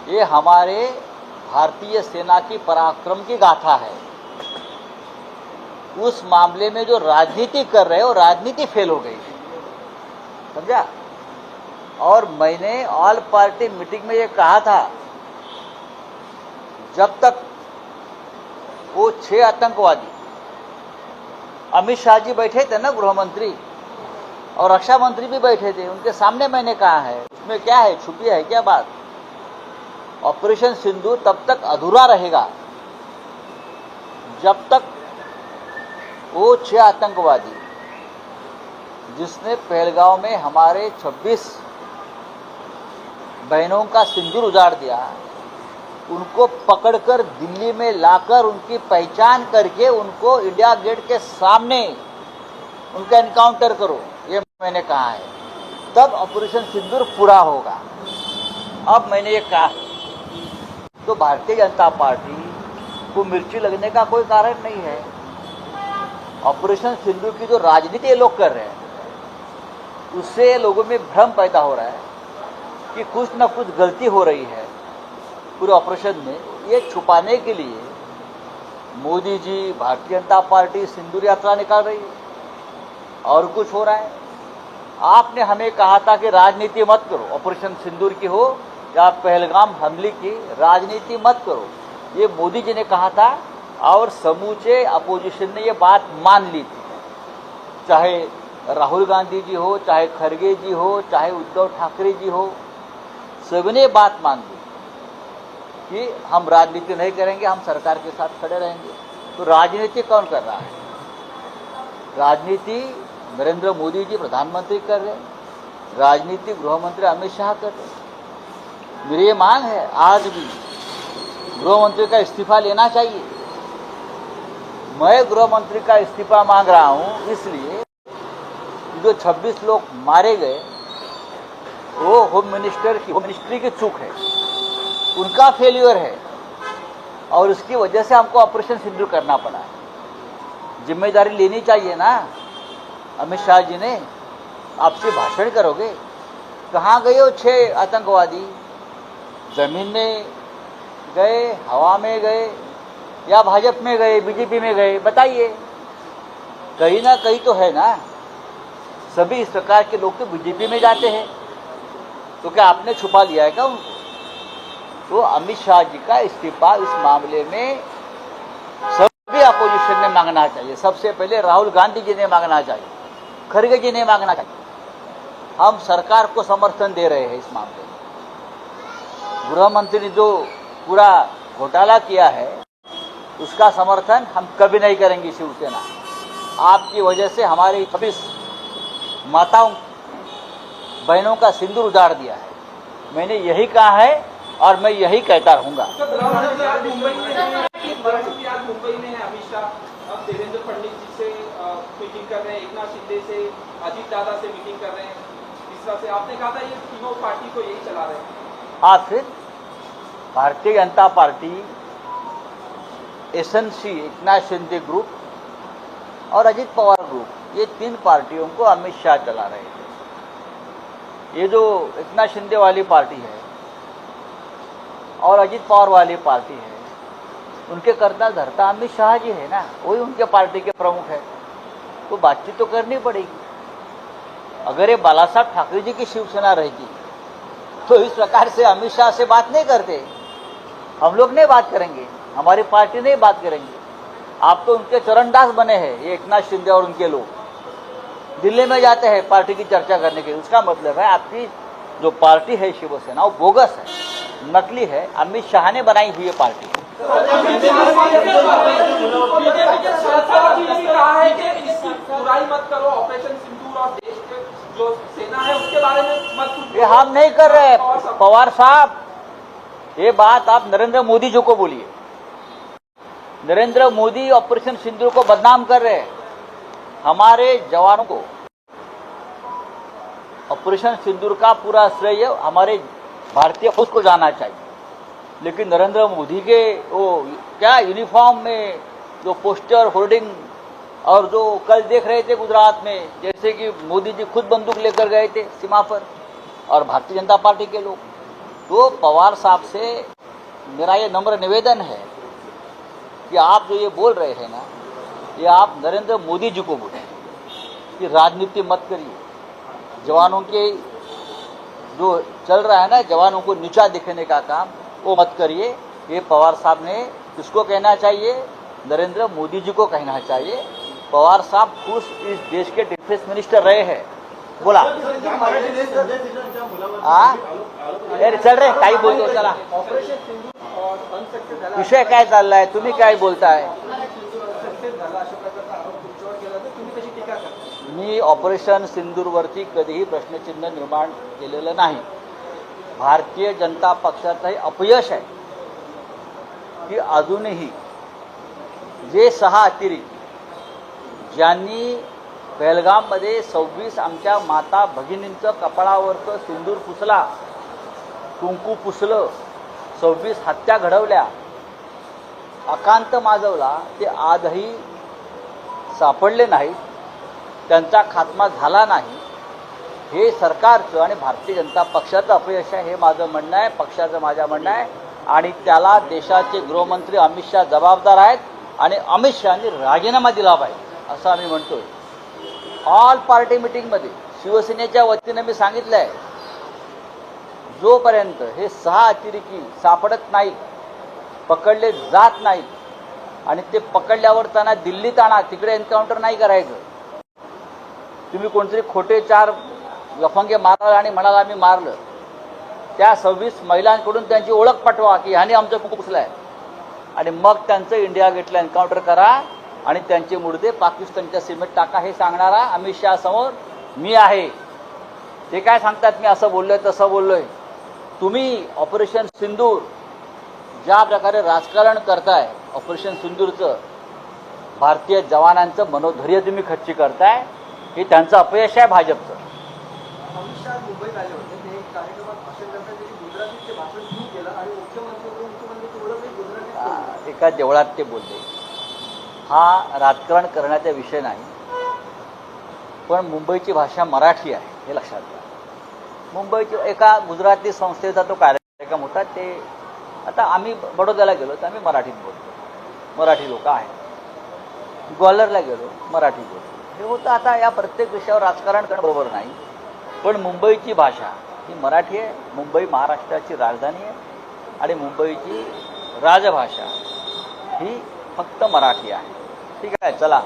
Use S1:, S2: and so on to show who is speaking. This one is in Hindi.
S1: ये हमारे भारतीय सेना की पराक्रम की गाथा है। उस मामले में जो राजनीति कर रहे हो, राजनीति फेल हो गई, समझा। और मैंने ऑल पार्टी मीटिंग में ये कहा था, जब तक वो 6 आतंकवादी, अमित शाह जी बैठे थे ना, गृह मंत्री और रक्षा मंत्री भी बैठे थे, उनके सामने मैंने कहा है, उसमें क्या है, छुपी है क्या बात। ऑपरेशन सिंदूर तब तक अधूरा रहेगा जब तक वो 6 आतंकवादी जिसने पहलगांव में हमारे 26 बहनों का सिंदूर उजाड़ दिया, उनको पकड़कर दिल्ली में लाकर उनकी पहचान करके उनको इंडिया गेट के सामने उनका एनकाउंटर करो, ये मैंने कहा है। तब ऑपरेशन सिंदूर पूरा होगा। अब मैंने ये कहा तो भारतीय जनता पार्टी को मिर्ची लगने का कोई कारण नहीं है। ऑपरेशन सिंदूर की जो राजनीति ये लोग कर रहे हैं, उससे लोगों में भ्रम पैदा हो रहा है कि कुछ न कुछ गलती हो रही है पूरे ऑपरेशन में। ये छुपाने के लिए मोदी जी, भारतीय जनता पार्टी सिंदूर यात्रा निकाल रही है और कुछ हो रहा है। आपने हमें कहा था कि राजनीति मत करो, ऑपरेशन सिंदूर की हो या पहलगाम हमले की, राजनीति मत करो, ये मोदी जी ने कहा था और समूचे अपोजिशन ने ये बात मान ली थी। चाहे राहुल गांधी जी हो, चाहे खड़गे जी हो, चाहे उद्धव ठाकरे जी हो, सभी ने बात मान ली कि हम राजनीति नहीं करेंगे, हम सरकार के साथ खड़े रहेंगे। तो राजनीति कौन कर रहा है? राजनीति नरेंद्र मोदी जी प्रधानमंत्री कर रहे हैं, राजनीति गृह मंत्री अमित शाह कर रहे हैं। मेरी ये मांग है, आज भी गृह मंत्री का इस्तीफा लेना चाहिए। मैं गृह मंत्री का इस्तीफा मांग रहा हूं इसलिए जो 26 लोग मारे गए वो होम मिनिस्ट्री की चूक है, उनका फेल्यूर है और उसकी वजह से हमको ऑपरेशन सिंदूर करना पड़ा है। जिम्मेदारी लेनी चाहिए ना। अमित शाह जी ने आपसे भाषण करोगे, कहाँ गए हो 6 आतंकवादी? जमीन में गए, हवा में गए या भाजपा में गए, बीजेपी में गए? बताइए, कहीं ना कहीं तो है ना। सभी इस प्रकार के लोग तो बीजेपी में जाते हैं, तो क्या आपने छुपा लिया है क्या उनको? तो अमित शाह जी का इस्तीफा इस मामले में सभी अपोजिशन ने मांगना चाहिए। सबसे पहले राहुल गांधी जी ने मांगना चाहिए, खड़गे जी ने मांगना चाहिए। हम सरकार को समर्थन दे रहे हैं इस मामले में। गृह मंत्री ने जो पूरा घोटाला किया है उसका समर्थन हम कभी नहीं करेंगे। शिवसेना, आपकी वजह से हमारी 26 माताओं बहनों का सिंदूर उजाड़ दिया है। मैंने यही कहा है और मैं यही कहता रहूंगा।
S2: मुंबई में है अमित शाह, अब देवेंद्र फडणवीस जी से मीटिंग कर रहे हैं, एकनाथ शिंदे से, अजीत दादा से मीटिंग कर रहे हैं, तीसरा से आपने कहा था ये तीनों पार्टी को यही चला रहे हैं।
S1: हाँ, फिर Bharatiya Janata party, SNC, Eknath Shinde group और अजीत पवार ग्रुप, ये 3 पार्टियों को अमित शाह चला रहे थे। ये जो एकनाथ शिंदे वाली पार्टी है और अजीत पवार वाली पार्टी है, उनके करता धरता अमित शाह जी है ना, वही उनके पार्टी के प्रमुख है। तो बातचीत तो करनी पड़ेगी। अगर ये बाला साहब ठाकरे जी की शिवसेना रहेगी तो इस प्रकार से अमित शाह से बात नहीं करते। हम लोग नहीं बात करेंगे, हमारी पार्टी नहीं बात करेंगे। आप तो उनके चरणदास बने हैं, ये एकनाथ शिंदे और उनके लोग दिल्ली में जाते हैं पार्टी की चर्चा करने के लिए। उसका मतलब है आपकी जो पार्टी है शिवसेना वो बोगस है, नकली है, अमित शाह ने बनाई हुई पार्टी है।
S2: जो सेना है उसके बारे में मत,
S1: ये हम नहीं कर रहे पवार साहब। ये बात आप नरेंद्र मोदी जी को बोलिए। नरेंद्र मोदी ऑपरेशन सिंदूर को बदनाम कर रहे हैं। हमारे जवानों को ऑपरेशन सिंदूर का पूरा श्रेय हमारे भारतीय फौज को जाना चाहिए। लेकिन नरेंद्र मोदी के वो क्या यूनिफॉर्म में जो पोस्टर, होर्डिंग और जो कल देख रहे थे गुजरात में, जैसे कि मोदी जी खुद बंदूक लेकर गए थे सीमा पर और भारतीय जनता पार्टी के लोग, तो पवार साहब से मेरा ये नम्र निवेदन है कि आप जो ये बोल रहे हैं ना, ये आप नरेंद्र मोदी जी को बोलें कि राजनीति मत करिए, जवानों के जो चल रहा है ना, जवानों को नीचा दिखाने का काम, वो मत करिए। ये पवार साहब ने किसको कहना चाहिए? नरेंद्र मोदी जी को कहना चाहिए। पवार साहब खुद इस देश के डिफेंस मिनिस्टर रहे हैं। बोला अरे चल रे काही बोलतो, चला
S2: ऑपरेशन सिंधू अनसक्सेस झाला,
S1: विषय काय चाललाय, तुम्ही काय बोलताय?
S2: सक्सेस झाला अशा प्रकारचा आरोप तुमच्यावर केला तर तुम्ही कशी टीका करता?
S1: मी ऑपरेशन सिंदूरवरती कधीही प्रश्नचिन्ह निर्माण केलेलं नाही. भारतीय जनता पक्षाचं हे अपयश आहे की अजूनही जे 6 अतिरेकी ज्यांनी पहलगाममध्ये 26 आमच्या माता भगिनींचं कपाळावरचं सिंदूर पुसला, कुंकू पुसलं, 26 हत्या घडवल्या, आकांत माजवला, ते आजही सापडले नाहीत, त्यांचा खात्मा झाला नाही. हे सरकारचं आणि भारतीय जनता पक्षाचं अपयश आहे, हे माझं म्हणणं आहे, पक्षाचं माझं म्हणणं आहे. आणि त्याला देशाचे गृहमंत्री अमित शहा जबाबदार आहेत आणि अमित शहानी राजीनामा दिला पाहिजे असं आम्ही म्हणतोय. ऑल पार्टी मिटिंगमध्ये शिवसेनेच्या वतीनं मी सांगितलं आहे, जोपर्यंत हे 6 अतिरेकी सापडत नाहीत, पकडले जात नाहीत आणि ते पकडल्यावर त्यांना दिल्लीत आणा, तिकडे एन्काउंटर नाही करायचं. तुम्ही कोणतरी खोटे 4 लफंगे मारला आणि म्हणाला आम्ही मारलं, त्या 26 महिलांकडून त्यांची ओळख पटवा की ह्याने आमचं कुंकू पुसलंय आणि मग त्यांचं इंडिया गेटला एन्काउंटर करा आणि त्यांचे मुर्दे पाकिस्तानच्या सीमेत टाका. हे सांगणारा अमित शहा समोर मी आहे. ते काय सांगतात मी असं बोललोय तसं बोललोय. तुम्ही ऑपरेशन सिंदूर ज्या प्रकारे राजकारण करताय, ऑपरेशन सिंदूरचं भारतीय जवानांचं मनोधैर्य तुम्ही खच्ची करताय, हे त्यांचं अपयश आहे भाजपचं.
S2: अमित शहा मुंबईत आले होते, ते एक कार्यक्रमात भाषण करताना त्यांनी गुजरातीत ते भाषण सुरू केलं आणि मुख्यमंत्र्यांची ओळख गुजरातीत
S1: एका देवळात ते बोलले. हा राजकारण करण्याचा विषय नाही, पण मुंबईची भाषा मराठी आहे हे लक्षात घ्या. मुंबईची एका गुजराती संस्थेचा तो कार्यक्रम होता. ते आता आम्ही बडोद्याला गेलो तर आम्ही मराठीत बोलतो, मराठी लोक आहेत. ग्वाल्हेरला गेलो मराठी बोलतो, हे होतं. आता या प्रत्येक विषयावर राजकारण करणं बरोबर नाही, पण मुंबईची भाषा ही मराठी आहे. मुंबई महाराष्ट्राची राजधानी आहे आणि मुंबईची राजभाषा ही फक्त मराठी आहे. ठीक आहे, चला.